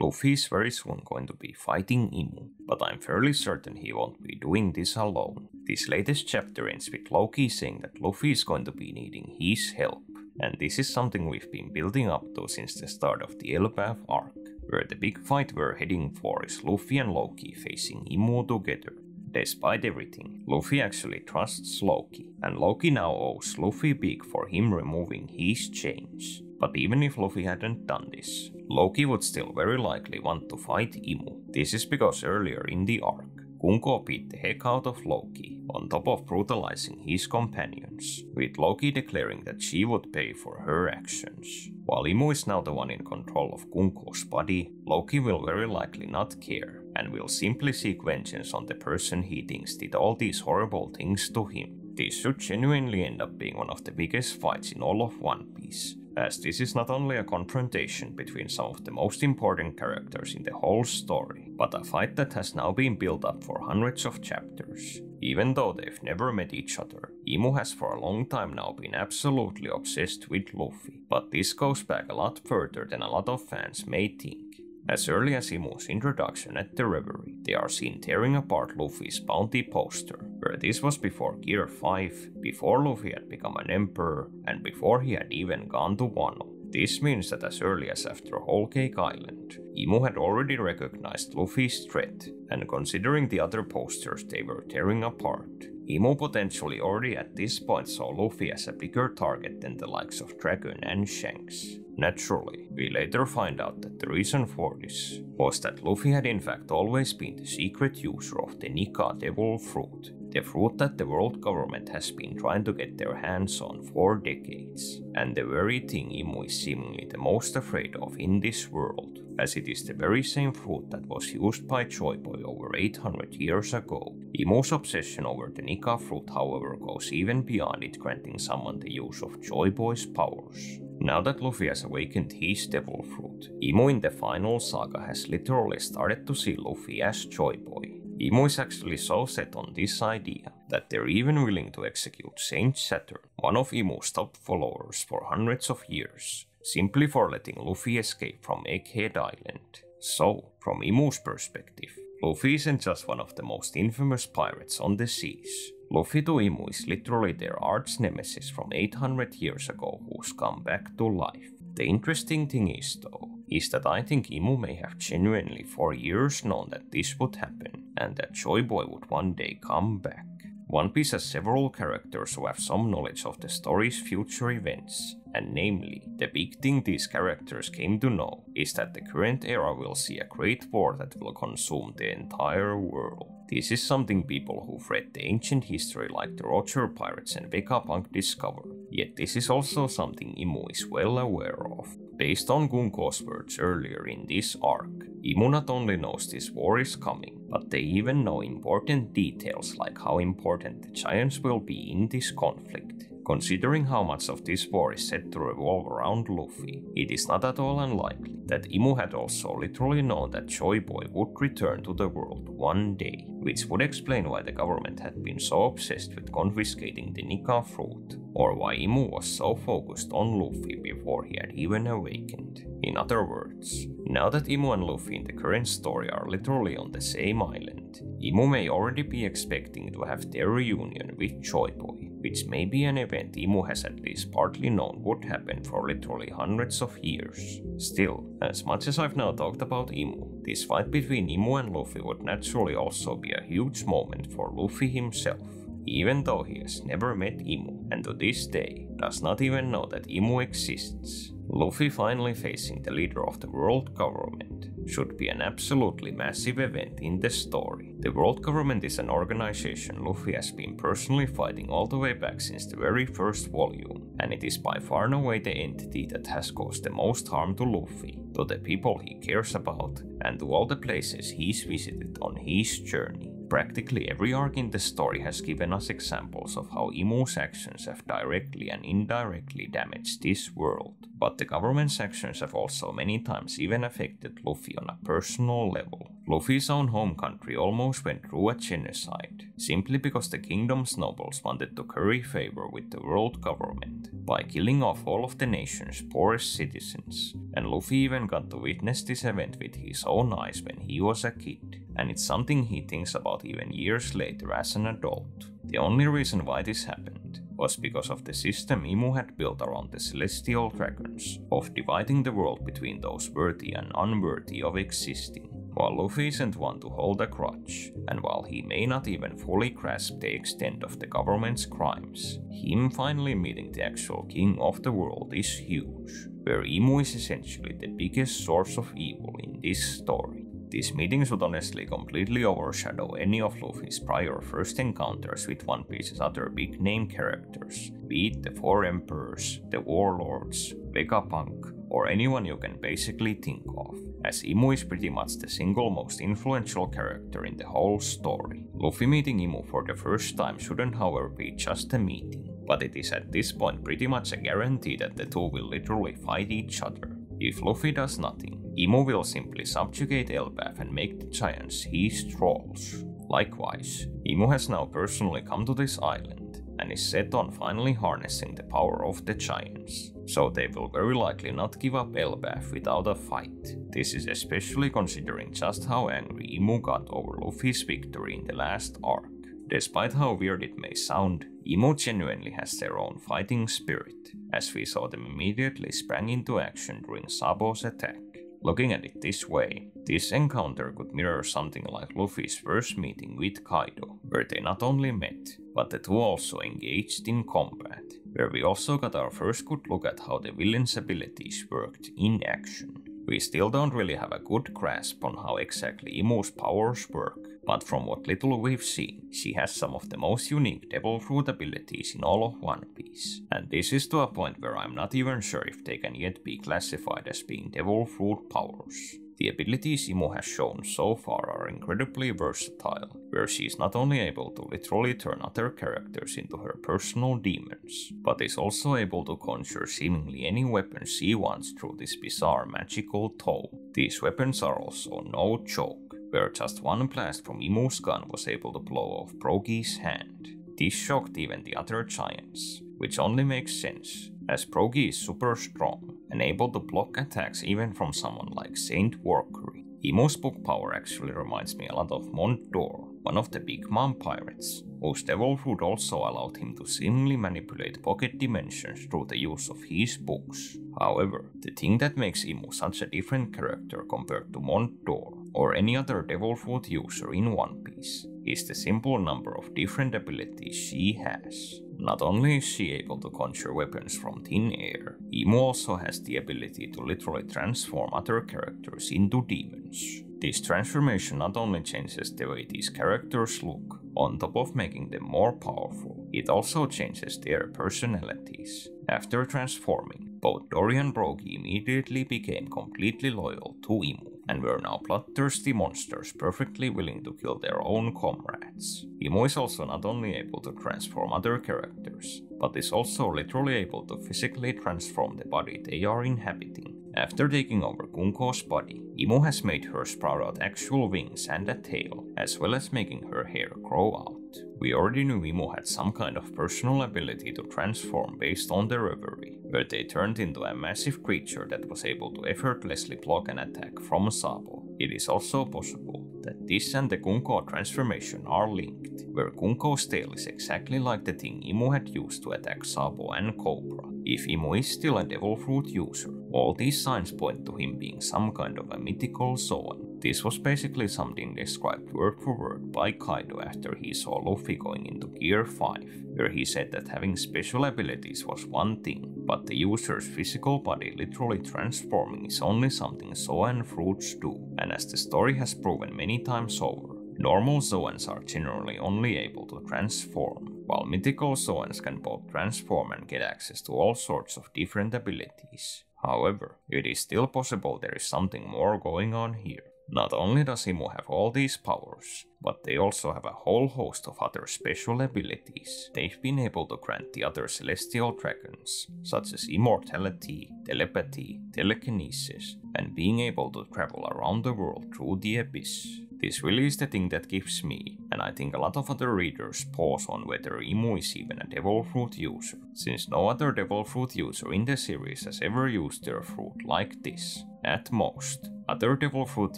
Luffy is very soon going to be fighting Imu, but I'm fairly certain he won't be doing this alone. This latest chapter ends with Loki saying that Luffy is going to be needing his help, and this is something we've been building up to since the start of the Elbaf arc, where the big fight we're heading for is Luffy and Loki facing Imu together. Despite everything, Luffy actually trusts Loki, and Loki now owes Luffy big for him removing his chains. But even if Luffy hadn't done this, Loki would still very likely want to fight Imu. This is because earlier in the arc, Kunko beat the heck out of Loki, on top of brutalizing his companions, with Loki declaring that she would pay for her actions. While Imu is now the one in control of Kunko's body, Loki will very likely not care, and will simply seek vengeance on the person he thinks did all these horrible things to him. This should genuinely end up being one of the biggest fights in all of One Piece, as this is not only a confrontation between some of the most important characters in the whole story, but a fight that has now been built up for hundreds of chapters. Even though they've never met each other, Imu has for a long time now been absolutely obsessed with Luffy, but this goes back a lot further than a lot of fans may think. As early as Imu's introduction at the Reverie, they are seen tearing apart Luffy's bounty poster, where this was before Gear 5, before Luffy had become an emperor, and before he had even gone to Wano. This means that as early as after Whole Cake Island, Imu had already recognized Luffy's threat, and considering the other posters they were tearing apart, Imu potentially already at this point saw Luffy as a bigger target than the likes of Dragon and Shanks. Naturally, we later find out that the reason for this was that Luffy had in fact always been the secret user of the Nika Devil Fruit, the fruit that the world government has been trying to get their hands on for decades, and the very thing Imu is seemingly the most afraid of in this world, as it is the very same fruit that was used by Joy Boy over 800 years ago. Imu's obsession over the Nika fruit, however, goes even beyond it granting someone the use of Joy Boy's powers. Now that Luffy has awakened his devil fruit, Imu in the final saga has literally started to see Luffy as Joy Boy. Imu is actually so set on this idea that they're even willing to execute Saint Saturn, one of Imu's top followers, for hundreds of years, simply for letting Luffy escape from Egghead Island. So, from Imu's perspective, Luffy isn't just one of the most infamous pirates on the seas. Luffy to Imu is literally their arch nemesis from 800 years ago who's come back to life. The interesting thing is though, is that I think Imu may have genuinely for years known that this would happen, and that Joy Boy would one day come back. One Piece has several characters who have some knowledge of the story's future events, and namely, the big thing these characters came to know is that the current era will see a great war that will consume the entire world. This is something people who've read the ancient history like the Roger Pirates and Vegapunk discover, yet this is also something Imu is well aware of. Based on Gunko's words earlier in this arc, Imu not only knows this war is coming, but they even know important details like how important the giants will be in this conflict. Considering how much of this war is set to revolve around Luffy, it is not at all unlikely that Imu had also literally known that Joy Boy would return to the world one day, which would explain why the government had been so obsessed with confiscating the Nika fruit, or why Imu was so focused on Luffy before he had even awakened. In other words, now that Imu and Luffy in the current story are literally on the same island, Imu may already be expecting to have their reunion with Joy Boy, which may be an event Imu has at least partly known would happen for literally hundreds of years. Still, as much as I've now talked about Imu, this fight between Imu and Luffy would naturally also be a huge moment for Luffy himself, even though he has never met Imu, and to this day does not even know that Imu exists. Luffy finally facing the leader of the world government should be an absolutely massive event in the story. The world government is an organization Luffy has been personally fighting all the way back since the very first volume, and it is by far and away the entity that has caused the most harm to Luffy, to the people he cares about, and to all the places he's visited on his journey. Practically every arc in the story has given us examples of how Imu's actions have directly and indirectly damaged this world, but the government's actions have also many times even affected Luffy on a personal level. Luffy's own home country almost went through a genocide, simply because the kingdom's nobles wanted to curry favor with the world government by killing off all of the nation's poorest citizens, and Luffy even got to witness this event with his own eyes when he was a kid, and it's something he thinks about even years later as an adult. The only reason why this happened was because of the system Imu had built around the celestial dragons, of dividing the world between those worthy and unworthy of existing. While Luffy isn't one to hold a grudge, and while he may not even fully grasp the extent of the government's crimes, him finally meeting the actual king of the world is huge, where Imu is essentially the biggest source of evil in this story. These meetings would honestly completely overshadow any of Luffy's prior first encounters with One Piece's other big name characters, be it the Four Emperors, the Warlords, Vegapunk, or anyone you can basically think of, as Imu is pretty much the single most influential character in the whole story. Luffy meeting Imu for the first time shouldn't however be just a meeting, but it is at this point pretty much a guarantee that the two will literally fight each other. If Luffy does nothing, Imu will simply subjugate Elbaf and make the giants his trolls. Likewise, Imu has now personally come to this island and is set on finally harnessing the power of the giants, so they will very likely not give up Elbaf without a fight. This is especially considering just how angry Imu got over Luffy's victory in the last arc. Despite how weird it may sound, Imu genuinely has their own fighting spirit, as we saw them immediately sprang into action during Sabo's attack. Looking at it this way, this encounter could mirror something like Luffy's first meeting with Kaido, where they not only met, but the two also engaged in combat, where we also got our first good look at how the villain's abilities worked in action. We still don't really have a good grasp on how exactly Imu's powers work, but from what little we've seen, she has some of the most unique Devil Fruit abilities in all of One Piece, and this is to a point where I'm not even sure if they can yet be classified as being Devil Fruit powers. The abilities Imu has shown so far are incredibly versatile, where she is not only able to literally turn other characters into her personal demons, but is also able to conjure seemingly any weapon she wants through this bizarre magical toe. These weapons are also no joke, where just one blast from Imu's gun was able to blow off Brogy's hand. This shocked even the other giants, which only makes sense, as Brogy is super strong and able to block attacks even from someone like Saint Workery. Imu's book power actually reminds me a lot of Montdor, one of the Big Mom pirates, whose Devil Fruit also allowed him to seemingly manipulate pocket dimensions through the use of his books. However, the thing that makes Imu such a different character compared to Montdor or any other Devil Fruit user in One Piece is the simple number of different abilities she has. Not only is she able to conjure weapons from thin air, Imu also has the ability to literally transform other characters into demons. This transformation not only changes the way these characters look, on top of making them more powerful, it also changes their personalities. After transforming, both Dory and Brogy immediately became completely loyal to Imu, and were now bloodthirsty monsters perfectly willing to kill their own comrades. Imu is also not only able to transform other characters, but is also literally able to physically transform the body they are inhabiting. After taking over Kunko's body, Imu has made her sprout out actual wings and a tail, as well as making her hair grow out. We already knew Imu had some kind of personal ability to transform based on their reverie, where they turned into a massive creature that was able to effortlessly block an attack from Sabo. It is also possible that this and the Kunko transformation are linked, where Kunko's tail is exactly like the thing Imu had used to attack Sabo and Cobra. If Imu is still a Devil Fruit user, all these signs point to him being some kind of a mythical Zoan. This was basically something described word for word by Kaido after he saw Luffy going into Gear 5, where he said that having special abilities was one thing, but the user's physical body literally transforming is only something Zoan fruits do, and as the story has proven many times over, normal Zoans are generally only able to transform, while mythical Zoans can both transform and get access to all sorts of different abilities. However, it is still possible there is something more going on here. Not only does Imu have all these powers, but they also have a whole host of other special abilities they've been able to grant the other celestial dragons, such as immortality, telepathy, telekinesis, and being able to travel around the world through the abyss. This really is the thing that gives me, and I think a lot of other readers, pause on whether Imu is even a devil fruit user, since no other devil fruit user in the series has ever used their fruit like this. At most, other devil fruit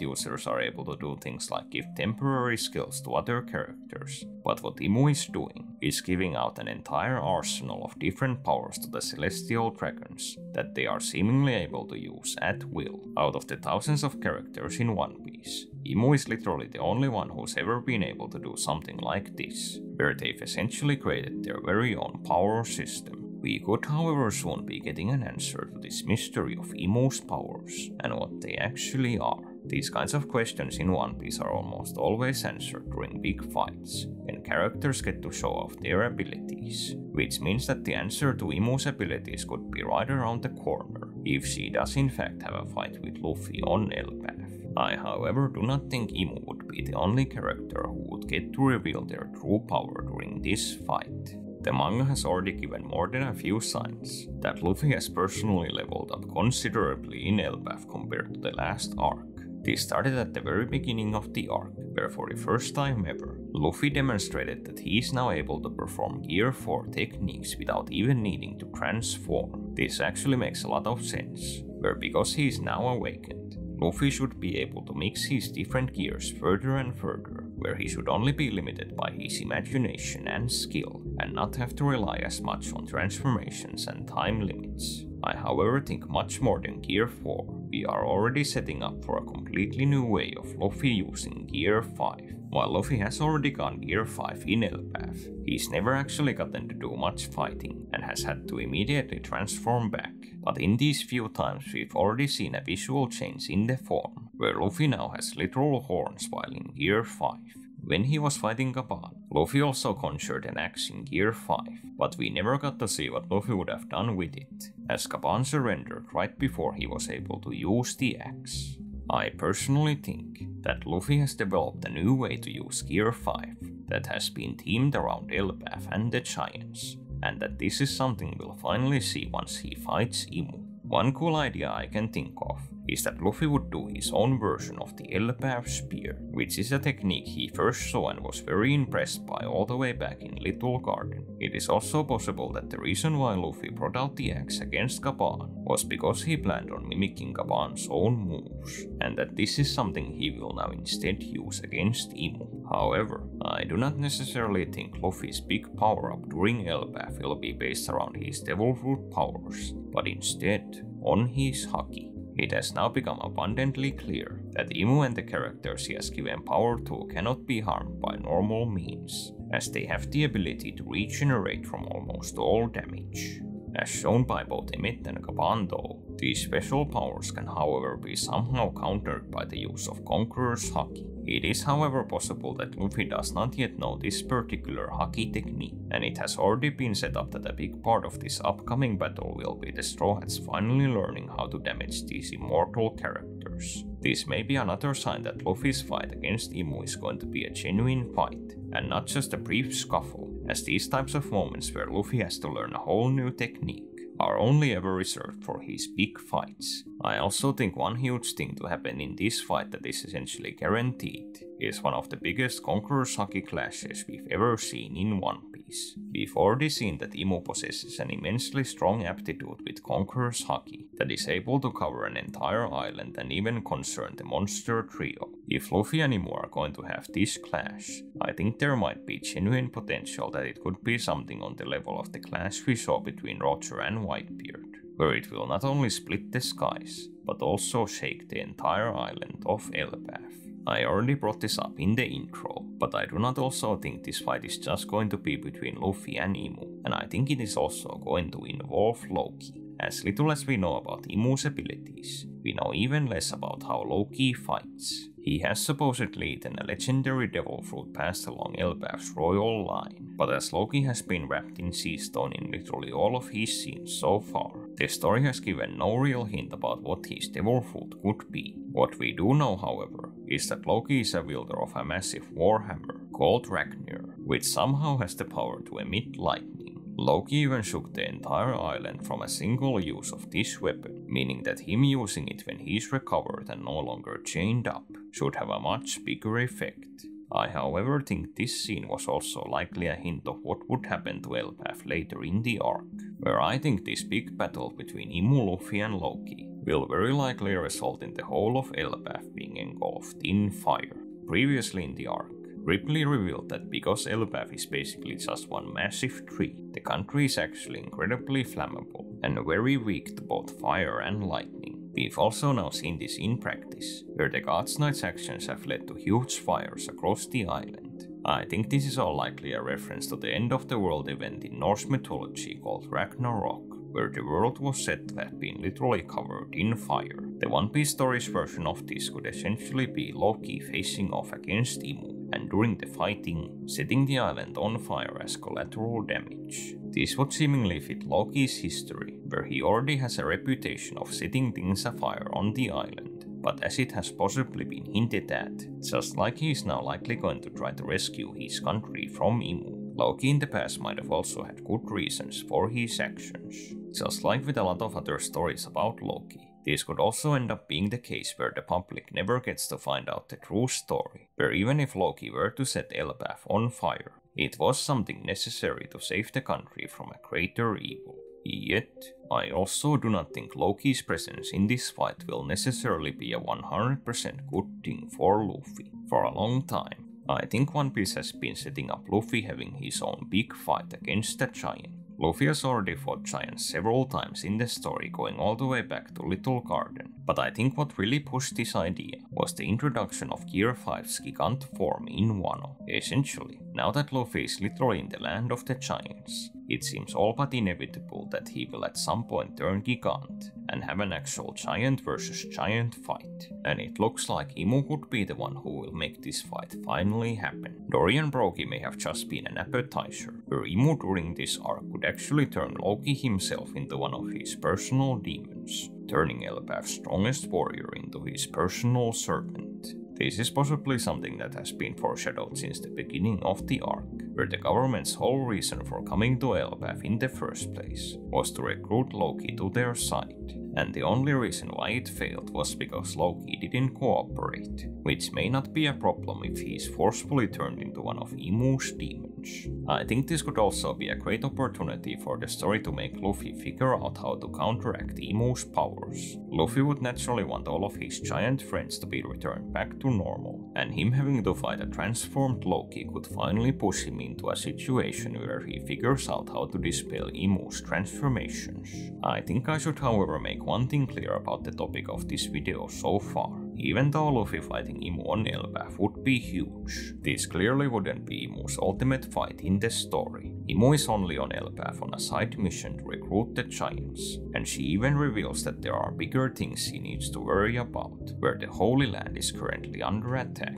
users are able to do things like give temporary skills to other characters, but what Imu is doing is giving out an entire arsenal of different powers to the celestial dragons that they are seemingly able to use at will. Out of the thousands of characters in One Piece, Imu is literally the only one who's ever been able to do something like this, where they've essentially created their very own power system. We could, however, soon be getting an answer to this mystery of Imu's powers and what they actually are. These kinds of questions in One Piece are almost always answered during big fights, when characters get to show off their abilities, which means that the answer to Imu's abilities could be right around the corner if she does in fact have a fight with Luffy on Elbaf. I, however, do not think Imu would be the only character who would get to reveal their true power during this fight. The manga has already given more than a few signs that Luffy has personally leveled up considerably in Elbaf compared to the last arc. This started at the very beginning of the arc, where for the first time ever, Luffy demonstrated that he is now able to perform Gear 4 techniques without even needing to transform. This actually makes a lot of sense, where because he is now awakened, Luffy should be able to mix his different gears further and further, where he should only be limited by his imagination and skill, and not have to rely as much on transformations and time limits. I, however, think much more than Gear 4, we are already setting up for a completely new way of Luffy using Gear 5. While Luffy has already gone Gear 5 in Elbaf, he's never actually gotten to do much fighting and has had to immediately transform back. But in these few times we've already seen a visual change in the form, where Luffy now has literal horns while in Gear 5. When he was fighting Gaban, Luffy also conjured an axe in Gear 5, but we never got to see what Luffy would have done with it, as Gaban surrendered right before he was able to use the axe. I personally think that Luffy has developed a new way to use Gear 5 that has been themed around Elbaf and the Giants, and that this is something we'll finally see once he fights Imu. One cool idea I can think of is that Luffy would do his own version of the Elbaf Spear, which is a technique he first saw and was very impressed by all the way back in Little Garden. It is also possible that the reason why Luffy brought out the axe against Gaban was because he planned on mimicking Gaban's own moves, and that this is something he will now instead use against Imu. However, I do not necessarily think Luffy's big power-up during Elbaf will be based around his Devil Fruit powers, but instead on his Haki. It has now become abundantly clear that Imu and the characters he has given power to cannot be harmed by normal means, as they have the ability to regenerate from almost all damage. As shown by both Emmett and Gaban though, these special powers can however be somehow countered by the use of Conqueror's Haki. It is however possible that Luffy does not yet know this particular Haki technique, and it has already been set up that a big part of this upcoming battle will be the Straw Hats finally learning how to damage these immortal characters. This may be another sign that Luffy's fight against Imu is going to be a genuine fight, and not just a brief scuffle, as these types of moments where Luffy has to learn a whole new technique are only ever reserved for his big fights. I also think one huge thing to happen in this fight that is essentially guaranteed is one of the biggest Conqueror's Haki clashes we've ever seen in One Piece. We've already seen that Imu possesses an immensely strong aptitude with Conqueror's Haki that is able to cover an entire island and even concern the monster trio. If Luffy and Imu are going to have this clash, I think there might be genuine potential that it could be something on the level of the clash we saw between Roger and Whitebeard, where it will not only split the skies, but also shake the entire island of Elbaf. I already brought this up in the intro, but I do not also think this fight is just going to be between Luffy and Imu, and I think it is also going to involve Loki. As little as we know about Imu's abilities, we know even less about how Loki fights. He has supposedly eaten a legendary devil fruit passed along Elbaf's royal line, but as Loki has been wrapped in sea stone in literally all of his scenes so far, the story has given no real hint about what his devil fruit could be. What we do know, however, is that Loki is a wielder of a massive warhammer called Ragnir, which somehow has the power to emit lightning. Loki even shook the entire island from a single use of this weapon, meaning that him using it when he's recovered and no longer chained up should have a much bigger effect. I however think this scene was also likely a hint of what would happen to Elbaf later in the arc, where I think this big battle between Imu, Luffy and Loki will very likely result in the whole of Elbaf being engulfed in fire. Previously in the arc, Ripley revealed that because Elbaf is basically just one massive tree, the country is actually incredibly flammable and very weak to both fire and lightning. We've also now seen this in practice, where the God's Knight's actions have led to huge fires across the island. I think this is all likely a reference to the end of the world event in Norse mythology called Ragnarok, where the world was said to have been literally covered in fire. The One Piece story's version of this could essentially be Loki facing off against Imu, and during the fighting, setting the island on fire as collateral damage. This would seemingly fit Loki's history, where he already has a reputation of setting things afire on the island, but as it has possibly been hinted at, just like he is now likely going to try to rescue his country from Imu, Loki in the past might have also had good reasons for his actions. Just like with a lot of other stories about Loki, this could also end up being the case where the public never gets to find out the true story, where even if Loki were to set Elbaf on fire, it was something necessary to save the country from a greater evil. Yet, I also do not think Loki's presence in this fight will necessarily be a 100% good thing for Luffy. For a long time, I think One Piece has been setting up Luffy having his own big fight against a giant. Luffy has already fought giants several times in the story, going all the way back to Little Garden, but I think what really pushed this idea was the introduction of Gear 5's Gigant form in Wano. Essentially, now that Luffy is literally in the land of the giants, it seems all but inevitable that he will at some point turn Gigant and have an actual giant versus giant fight, and it looks like Imu would be the one who will make this fight finally happen. Dorian Broggy may have just been an appetizer, where Imu during this arc could actually turn Loki himself into one of his personal demons, turning Elbaf's strongest warrior into his personal servant. This is possibly something that has been foreshadowed since the beginning of the arc, where the government's whole reason for coming to Elbaf in the first place was to recruit Loki to their side, and the only reason why it failed was because Loki didn't cooperate, which may not be a problem if he is forcefully turned into one of Imu's demons. I think this could also be a great opportunity for the story to make Luffy figure out how to counteract Imu's powers. Luffy would naturally want all of his giant friends to be returned back to normal, and him having to fight a transformed Loki could finally push him into a situation where he figures out how to dispel Imu's transformations. I think I should however make one thing clear about the topic of this video so far. Even though Luffy fighting Imu on Elbaf would be huge, this clearly wouldn't be Imu's ultimate fight in the story. Imu is only on Elbaf on a side mission to recruit the giants, and she even reveals that there are bigger things she needs to worry about, where the Holy Land is currently under attack.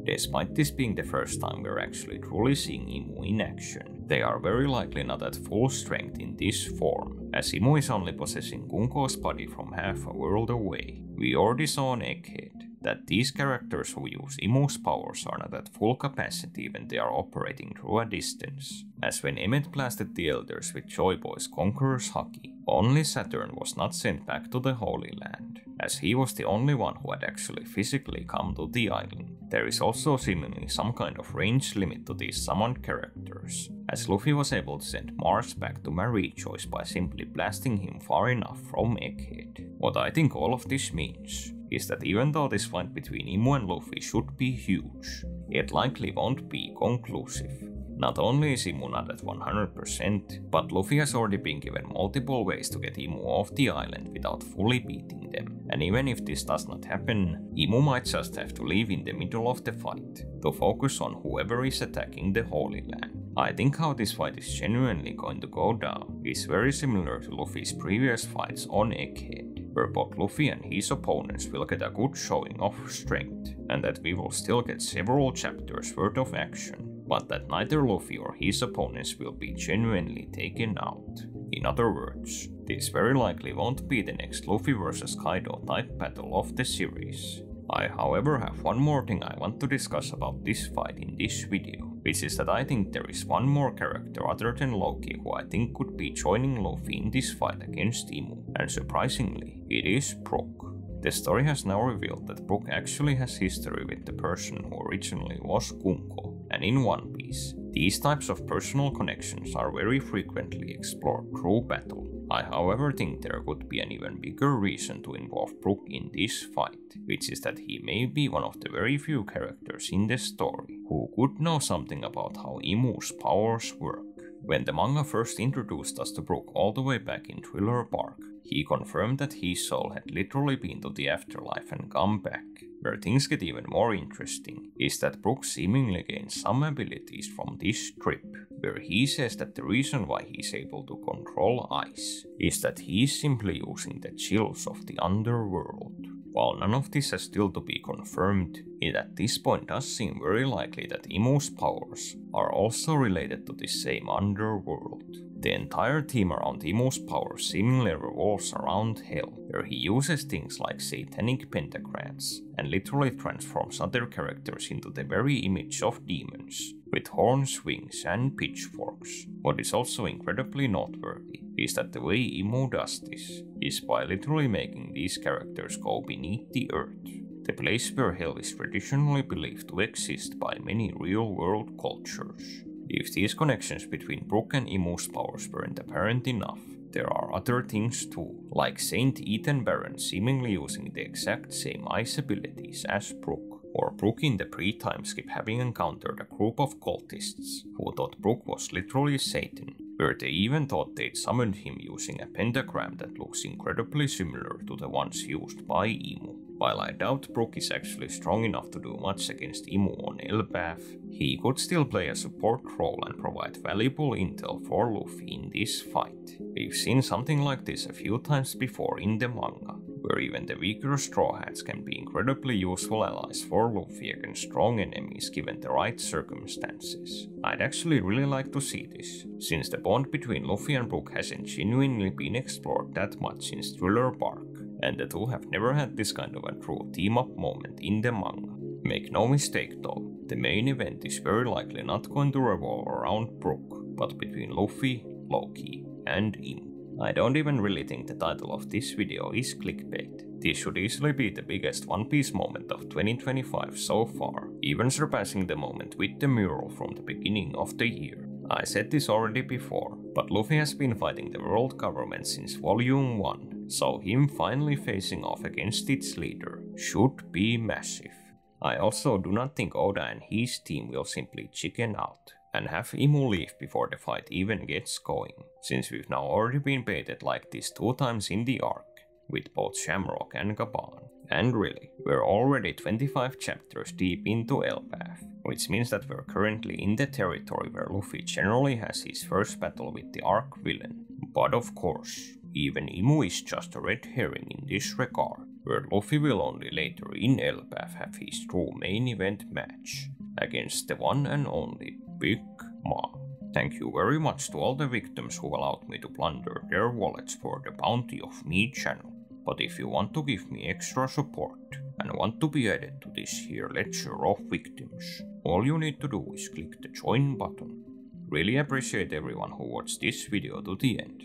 Despite this being the first time we're actually truly seeing Imu in action, they are very likely not at full strength in this form, as Imu is only possessing Gunko's body from half a world away. We already saw on Egghead that these characters who use Imu's powers are not at full capacity when they are operating through a distance, as when Emmet blasted the Elders with Joy Boy's Conqueror's Haki, only Saturn was not sent back to the Holy Land, as he was the only one who had actually physically come to the island. There is also seemingly some kind of range limit to these summoned characters, as Luffy was able to send Mars back to Marie Choice by simply blasting him far enough from Egghead. What I think all of this means is that even though this fight between Imu and Luffy should be huge, it likely won't be conclusive. Not only is Imu not at 100%, but Luffy has already been given multiple ways to get Imu off the island without fully beating them, and even if this does not happen, Imu might just have to leave in the middle of the fight to focus on whoever is attacking the Holy Land. I think how this fight is genuinely going to go down is very similar to Luffy's previous fights on Egghead, where both Luffy and his opponents will get a good showing of strength, and that we will still get several chapters worth of action, but that neither Luffy or his opponents will be genuinely taken out. In other words, this very likely won't be the next Luffy vs Kaido type battle of the series. I however have one more thing I want to discuss about this fight in this video, which is that I think there is one more character other than Loki who I think could be joining Luffy in this fight against Imu, and surprisingly, it is Brook. The story has now revealed that Brook actually has history with the person who originally was Kunko, and in One Piece, these types of personal connections are very frequently explored through battle. I however think there could be an even bigger reason to involve Brook in this fight, which is that he may be one of the very few characters in the story who could know something about how Imu's powers work. When the manga first introduced us to Brook all the way back in Thriller Bark, he confirmed that his soul had literally been to the afterlife and come back. Where things get even more interesting is that Brook seemingly gains some abilities from this trip, where he says that the reason why he's able to control ice is that he's simply using the chills of the underworld. While none of this has still to be confirmed, it at this point does seem very likely that Imu's powers are also related to the same underworld. The entire theme around Imu's powers seemingly revolves around hell, where he uses things like satanic pentagrams and literally transforms other characters into the very image of demons, with horns, wings, and pitchforks. What is also incredibly noteworthy is that the way Imu does this is by literally making these characters go beneath the earth, the place where hell is traditionally believed to exist by many real-world cultures. If these connections between Brook and Imu's powers weren't apparent enough, there are other things too, like Saint Ethan Baron seemingly using the exact same ice abilities as Brook, or Brook in the pre-time skip having encountered a group of cultists who thought Brook was literally Satan, where they even thought they'd summoned him using a pentagram that looks incredibly similar to the ones used by Imu. While I doubt Brook is actually strong enough to do much against Imu on Elbaf, he could still play a support role and provide valuable intel for Luffy in this fight. We've seen something like this a few times before in the manga, where even the weaker Straw Hats can be incredibly useful allies for Luffy against strong enemies given the right circumstances. I'd actually really like to see this, since the bond between Luffy and Brook hasn't genuinely been explored that much since Thriller Bark, and the two have never had this kind of a true team-up moment in the manga. Make no mistake though, the main event is very likely not going to revolve around Brook, but between Luffy, Loki, and Imu. I don't even really think the title of this video is clickbait. This should easily be the biggest One Piece moment of 2025 so far, even surpassing the moment with the mural from the beginning of the year. I said this already before, but Luffy has been fighting the world government since Volume 1, so him finally facing off against its leader should be massive. I also do not think Oda and his team will simply chicken out and have Imu leave before the fight even gets going, since we've now already been baited like this 2 times in the arc, with both Shamrock and Gaban. And really, we're already 25 chapters deep into Elbaf, which means that we're currently in the territory where Luffy generally has his first battle with the arc villain. But of course, even Imu is just a red herring in this regard, where Luffy will only later in Elbaf have his true main event match against the one and only Big Mom. Thank you very much to all the victims who allowed me to plunder their wallets for the bounty of me channel. But if you want to give me extra support and want to be added to this here ledger of victims, all you need to do is click the join button. Really appreciate everyone who watched this video to the end.